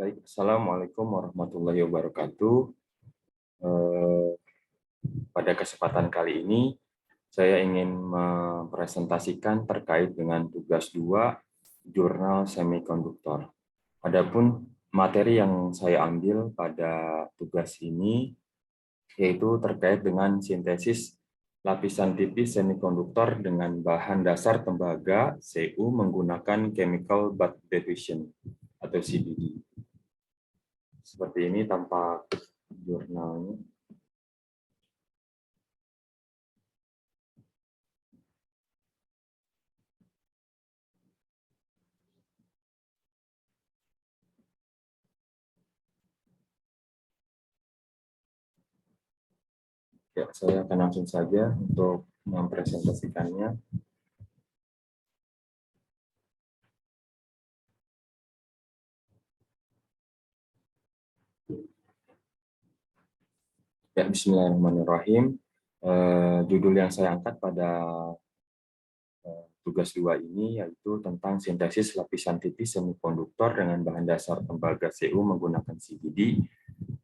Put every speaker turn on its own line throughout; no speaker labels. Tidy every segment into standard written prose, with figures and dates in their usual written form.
Baik, Assalamualaikum warahmatullahi wabarakatuh. Eh, Pada kesempatan kali ini, saya ingin mempresentasikan terkait dengan tugas 2 jurnal semikonduktor. Adapun materi yang saya ambil pada tugas ini yaitu terkait dengan sintesis lapisan tipis semikonduktor dengan bahan dasar tembaga Cu menggunakan chemical butt diffusion atau CBD. Seperti ini tampak jurnalnya. Ya, saya akan langsung saja untuk mempresentasikannya. Ya, Bismillahirrahmanirrahim. Judul yang saya angkat pada tugas 2 ini yaitu tentang sintesis lapisan tipis semikonduktor dengan bahan dasar tembaga Cu menggunakan CBD.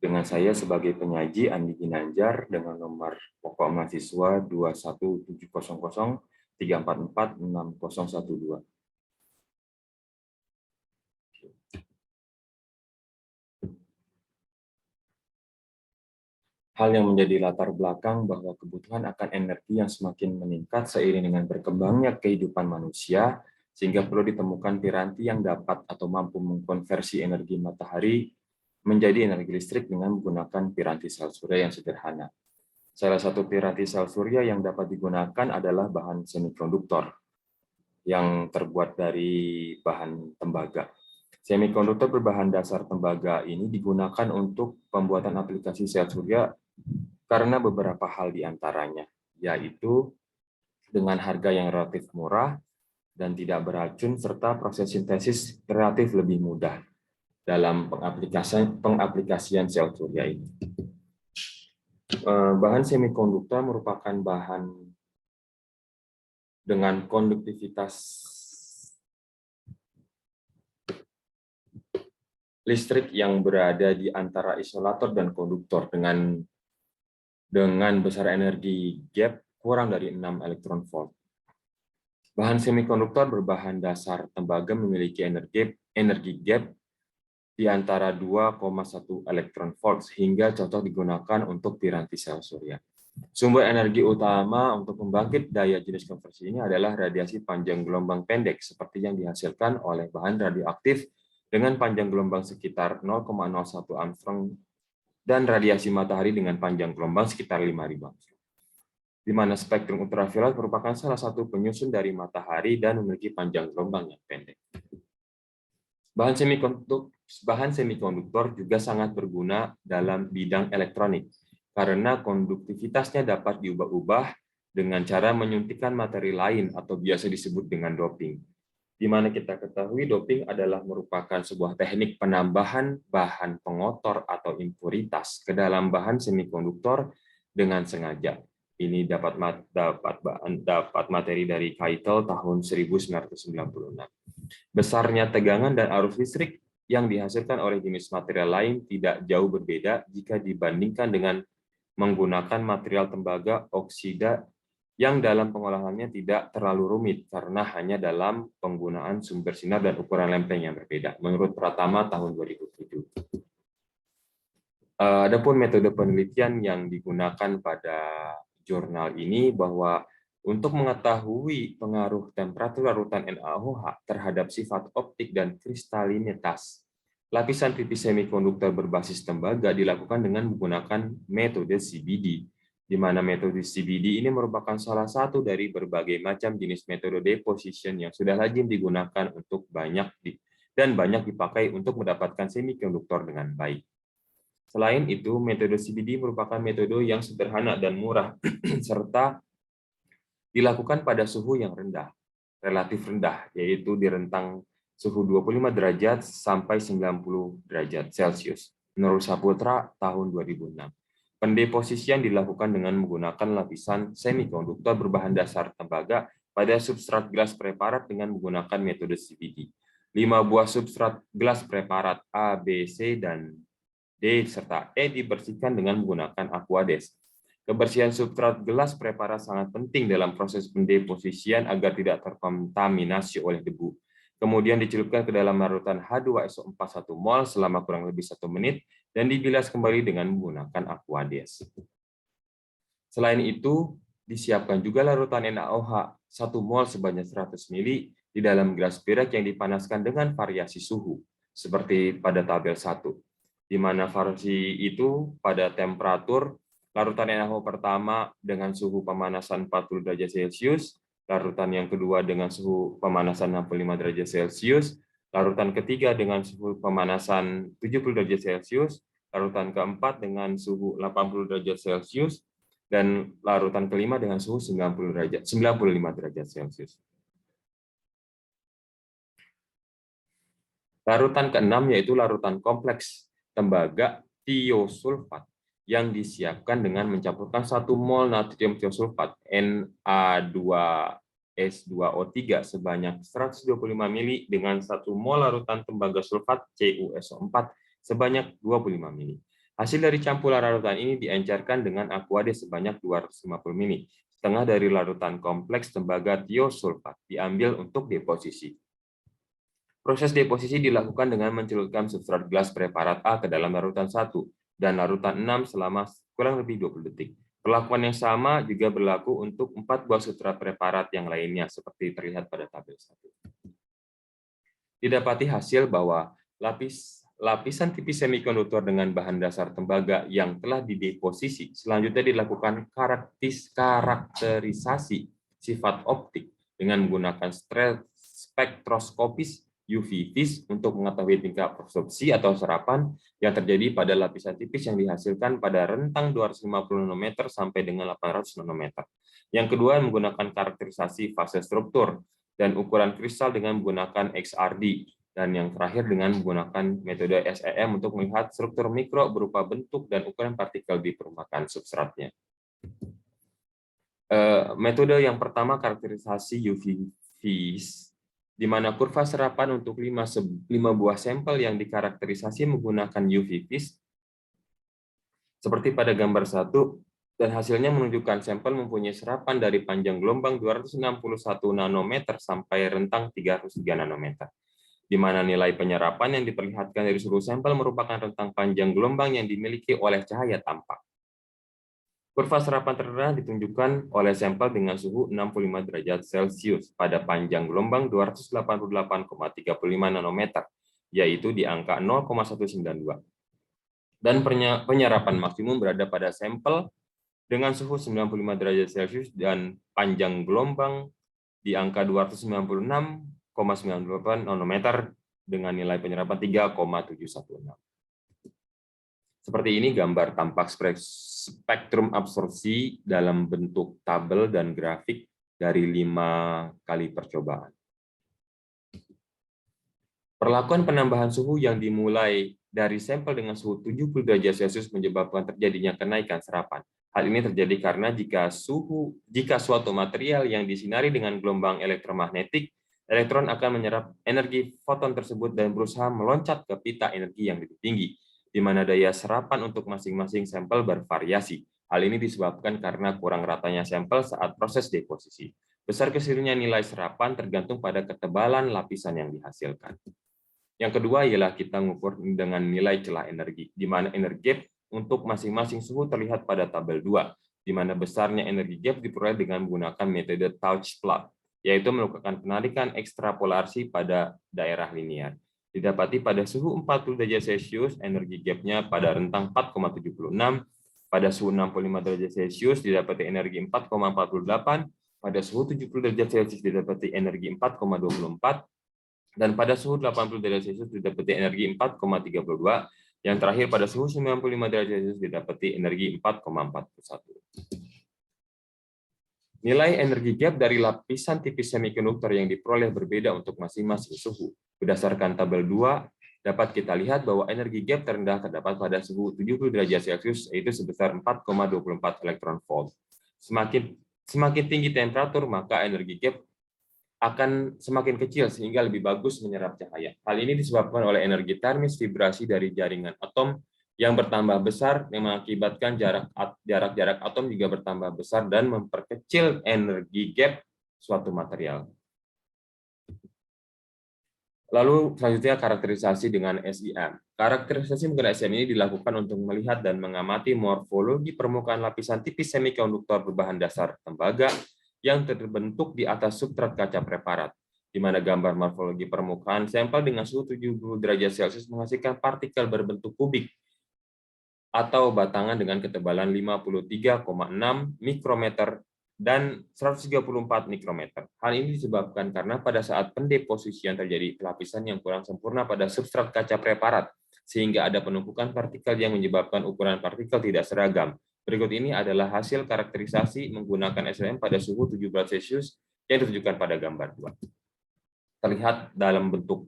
Dengan saya sebagai penyaji Andi Ginanjar dengan nomor pokok mahasiswa 2170034460012. Hal yang menjadi latar belakang bahwa kebutuhan akan energi yang semakin meningkat seiring dengan berkembangnya kehidupan manusia, sehingga perlu ditemukan piranti yang dapat atau mampu mengkonversi energi matahari menjadi energi listrik dengan menggunakan piranti sel surya yang sederhana. Salah satu piranti sel surya yang dapat digunakan adalah bahan semikonduktor yang terbuat dari bahan tembaga. Semikonduktor berbahan dasar tembaga ini digunakan untuk pembuatan aplikasi sel surya karena beberapa hal di antaranya, yaitu dengan harga yang relatif murah dan tidak beracun, serta proses sintesis relatif lebih mudah dalam pengaplikasian sel surya ini. Bahan semikonduktor merupakan bahan dengan konduktivitas listrik yang berada di antara isolator dan konduktor dengan besar energi gap kurang dari 6 elektron volt. Bahan semikonduktor berbahan dasar tembaga memiliki energi gap di antara 2,1 elektron volt sehingga cocok digunakan untuk piranti sel surya. Sumber energi utama untuk pembangkit daya jenis konversi ini adalah radiasi panjang gelombang pendek seperti yang dihasilkan oleh bahan radioaktif dengan panjang gelombang sekitar 0,01 Armstrong dan radiasi matahari dengan panjang gelombang sekitar 5.000 Armstrong, di mana spektrum ultraviolet merupakan salah satu penyusun dari matahari dan memiliki panjang gelombang yang pendek. Bahan semikonduktor juga sangat berguna dalam bidang elektronik karena konduktivitasnya dapat diubah-ubah dengan cara menyuntikkan materi lain atau biasa disebut dengan doping. Di mana kita ketahui doping adalah merupakan sebuah teknik penambahan bahan pengotor atau impuritas ke dalam bahan semikonduktor dengan sengaja. Ini dapat materi dari Keitel tahun 1996. Besarnya tegangan dan arus listrik yang dihasilkan oleh jenis material lain tidak jauh berbeda jika dibandingkan dengan menggunakan material tembaga oksida yang dalam pengolahannya tidak terlalu rumit karena hanya dalam penggunaan sumber sinar dan ukuran lempeng yang berbeda, menurut Pratama tahun 2007. Adapun metode penelitian yang digunakan pada jurnal ini bahwa untuk mengetahui pengaruh temperatur larutan NaOH terhadap sifat optik dan kristalinitas lapisan tipis semikonduktor berbasis tembaga dilakukan dengan menggunakan metode CBD, di mana metode CBD ini merupakan salah satu dari berbagai macam jenis metode deposition yang sudah lazim digunakan untuk banyak dipakai untuk mendapatkan semikonduktor dengan baik. Selain itu, metode CBD merupakan metode yang sederhana dan murah serta dilakukan pada suhu yang rendah, relatif rendah, yaitu di rentang suhu 25 derajat sampai 90 derajat Celcius, menurut Saputra tahun 2006. Pendeposisian dilakukan dengan menggunakan lapisan semikonduktor berbahan dasar tembaga pada substrat gelas preparat dengan menggunakan metode CVD. 5 buah substrat gelas preparat A, B, C, dan D serta E dibersihkan dengan menggunakan Aquades. Kebersihan substrat gelas preparat sangat penting dalam proses pendeposisian agar tidak terkontaminasi oleh debu. Kemudian dicelupkan ke dalam larutan H2SO4 1 mol selama kurang lebih 1 menit dan dibilas kembali dengan menggunakan Aquades. Selain itu, disiapkan juga larutan NaOH 1 mol sebanyak 100 ml di dalam gelas perak yang dipanaskan dengan variasi suhu, seperti pada tabel 1, di mana variasi itu pada temperatur larutan NaOH pertama dengan suhu pemanasan 40 derajat Celcius, larutan yang kedua dengan suhu pemanasan 65 derajat Celcius, larutan ketiga dengan suhu pemanasan 70 derajat Celcius, larutan keempat dengan suhu 80 derajat Celcius, dan larutan kelima dengan suhu 95 derajat Celcius. Larutan keenam yaitu larutan kompleks tembaga tiosulfat yang disiapkan dengan mencampurkan 1 mol natrium tiosulfat Na2S2O3 sebanyak 125 ml dengan 1 mol larutan tembaga sulfat CuSO4 sebanyak 25 ml. Hasil dari campuran larutan ini diencerkan dengan Aquades sebanyak 250 ml. Setengah dari larutan kompleks tembaga tiosulfat diambil untuk deposisi. Proses deposisi dilakukan dengan mencelupkan substrat gelas preparat A ke dalam larutan 1 dan larutan 6 selama kurang lebih 20 detik. Perlakuan yang sama juga berlaku untuk 4 buah substrat preparat yang lainnya seperti terlihat pada tabel 1. Didapati hasil bahwa lapisan tipis semikonduktor dengan bahan dasar tembaga yang telah dideposisi selanjutnya dilakukan karakterisasi sifat optik dengan menggunakan spektroskopis UV vis untuk mengetahui tingkat absorpsi atau serapan yang terjadi pada lapisan tipis yang dihasilkan pada rentang 250 nanometer sampai dengan 800 nanometer. Yang kedua, menggunakan karakterisasi fase struktur dan ukuran kristal dengan menggunakan XRD. Dan yang terakhir dengan menggunakan metode SEM untuk melihat struktur mikro berupa bentuk dan ukuran partikel di permukaan substratnya. Metode yang pertama karakterisasi UV vis, di mana kurva serapan untuk 5 buah sampel yang dikarakterisasi menggunakan UV vis seperti pada gambar 1, dan hasilnya menunjukkan sampel mempunyai serapan dari panjang gelombang 261 nanometer sampai rentang 303 nanometer, di mana nilai penyerapan yang diperlihatkan dari seluruh sampel merupakan rentang panjang gelombang yang dimiliki oleh cahaya tampak. Kurva serapan terendah ditunjukkan oleh sampel dengan suhu 65 derajat Celcius pada panjang gelombang 288,35 nanometer, yaitu di angka 0,192. Dan penyerapan maksimum berada pada sampel dengan suhu 95 derajat Celcius dan panjang gelombang di angka 296,98 nanometer dengan nilai penyerapan 3,716. Seperti ini gambar tampak spektrum absorpsi dalam bentuk tabel dan grafik dari 5 kali percobaan. Perlakuan penambahan suhu yang dimulai dari sampel dengan suhu 70 derajat Celcius menyebabkan terjadinya kenaikan serapan. Hal ini terjadi karena jika suatu material yang disinari dengan gelombang elektromagnetik, elektron akan menyerap energi foton tersebut dan berusaha meloncat ke pita energi yang lebih tinggi, di mana daya serapan untuk masing-masing sampel bervariasi. Hal ini disebabkan karena kurang ratanya sampel saat proses deposisi. Besar kecilnya nilai serapan tergantung pada ketebalan lapisan yang dihasilkan. Yang kedua ialah kita mengukur dengan nilai celah energi, di mana energi gap untuk masing-masing suhu terlihat pada tabel 2, di mana besarnya energi gap diperoleh dengan menggunakan metode Touch plot, yaitu melakukan penarikan ekstrapolasi pada daerah linear. Didapati pada suhu 40 derajat Celcius, energi gap-nya pada rentang 4,76, pada suhu 65 derajat Celcius didapati energi 4,48, pada suhu 70 derajat Celcius didapati energi 4,24, dan pada suhu 80 derajat Celcius didapati energi 4,32, yang terakhir pada suhu 95 derajat Celcius didapati energi 4,41. Nilai energi gap dari lapisan tipis semikonduktor yang diperoleh berbeda untuk masing-masing suhu. Berdasarkan tabel 2, dapat kita lihat bahwa energi gap terendah terdapat pada suhu 70 derajat Celcius, yaitu sebesar 4,24 elektron volt. Semakin tinggi temperatur, maka energi gap akan semakin kecil sehingga lebih bagus menyerap cahaya. Hal ini disebabkan oleh energi termis vibrasi dari jaringan atom yang bertambah besar yang mengakibatkan jarak atom juga bertambah besar dan memperkecil energi gap suatu material. Lalu selanjutnya karakterisasi dengan SIM. Karakterisasi menggunakan SIM ini dilakukan untuk melihat dan mengamati morfologi permukaan lapisan tipis semikonduktor berbahan dasar tembaga yang terbentuk di atas substrat kaca preparat, di mana gambar morfologi permukaan sampel dengan suhu 70 derajat Celcius menghasilkan partikel berbentuk kubik atau batangan dengan ketebalan 53,6 mikrometer dan 134 mikrometer. Hal ini disebabkan karena pada saat pendeposisian terjadi lapisan yang kurang sempurna pada substrat kaca preparat, sehingga ada penumpukan partikel yang menyebabkan ukuran partikel tidak seragam. Berikut ini adalah hasil karakterisasi menggunakan SLM pada suhu 17 Celcius yang ditunjukkan pada gambar 2. Terlihat dalam bentuk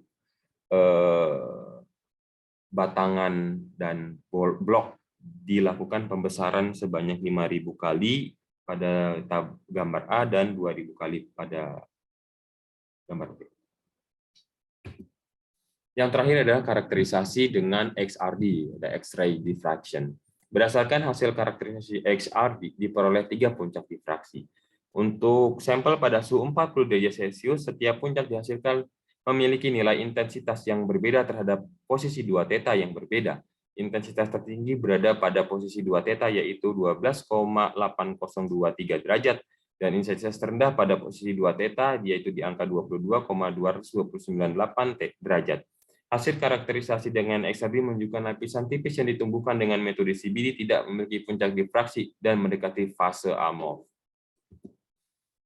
batangan dan blok dilakukan pembesaran sebanyak 5.000 kali pada gambar A dan 2.000 kali pada gambar B. Yang terakhir adalah karakterisasi dengan XRD, ada X-ray diffraction. Berdasarkan hasil karakterisasi XRD diperoleh 3 puncak difraksi. Untuk sampel pada suhu 40 derajat Celcius, setiap puncak dihasilkan memiliki nilai intensitas yang berbeda terhadap posisi 2 theta yang berbeda. Intensitas tertinggi berada pada posisi 2 theta yaitu 12,8023 derajat dan intensitas terendah pada posisi 2 theta yaitu di angka 22,2298 derajat. Hasil karakterisasi dengan XRD menunjukkan lapisan tipis yang ditumbuhkan dengan metode CBD tidak memiliki puncak difraksi dan mendekati fase amorf.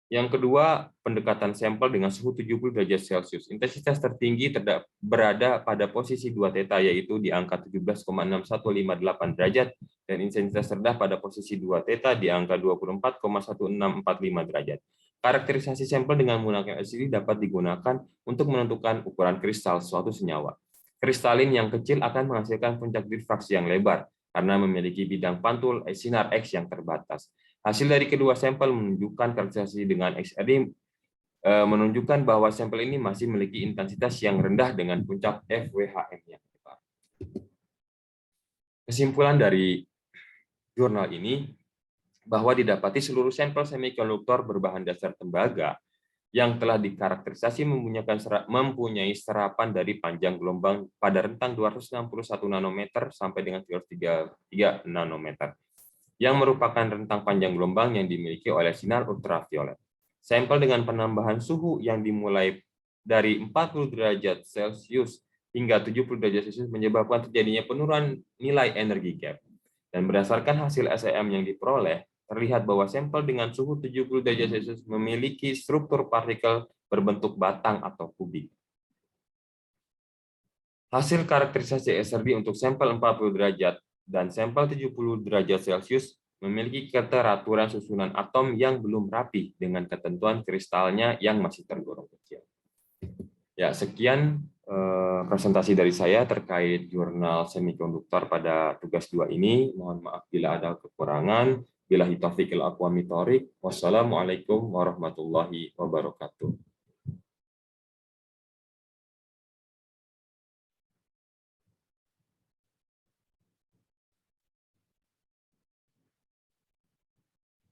Yang kedua, pendekatan sampel dengan suhu 70 derajat Celcius. Intensitas tertinggi berada pada posisi 2 theta yaitu di angka 17,6158 derajat dan intensitas rendah pada posisi 2 theta di angka 24,1645 derajat. Karakterisasi sampel dengan menggunakan LCD dapat digunakan untuk menentukan ukuran kristal suatu senyawa. Kristalin yang kecil akan menghasilkan puncak difraksi yang lebar karena memiliki bidang pantul sinar X yang terbatas. Hasil dari kedua sampel menunjukkan karakterisasi dengan XRD menunjukkan bahwa sampel ini masih memiliki intensitas yang rendah dengan puncak FWHM yang lebar. Kesimpulan dari jurnal ini bahwa didapati seluruh sampel semikonduktor berbahan dasar tembaga yang telah dikarakterisasi mempunyai serapan dari panjang gelombang pada rentang 261 nanometer sampai dengan 333 nanometer, yang merupakan rentang panjang gelombang yang dimiliki oleh sinar ultraviolet. Sampel dengan penambahan suhu yang dimulai dari 40 derajat Celcius hingga 70 derajat Celcius menyebabkan terjadinya penurunan nilai energi gap. Dan berdasarkan hasil SEM yang diperoleh, terlihat bahwa sampel dengan suhu 70 derajat Celcius memiliki struktur partikel berbentuk batang atau kubik. Hasil karakterisasi SRD untuk sampel 40 derajat dan sampel 70 derajat Celcius memiliki keteraturan susunan atom yang belum rapi dengan ketentuan kristalnya yang masih tergolong kecil. Ya, sekian presentasi dari saya terkait jurnal semikonduktor pada tugas 2 ini. Mohon maaf bila ada kekurangan. Billahi taufiq wal hidayah. Wassalamualaikum warahmatullahi wabarakatuh.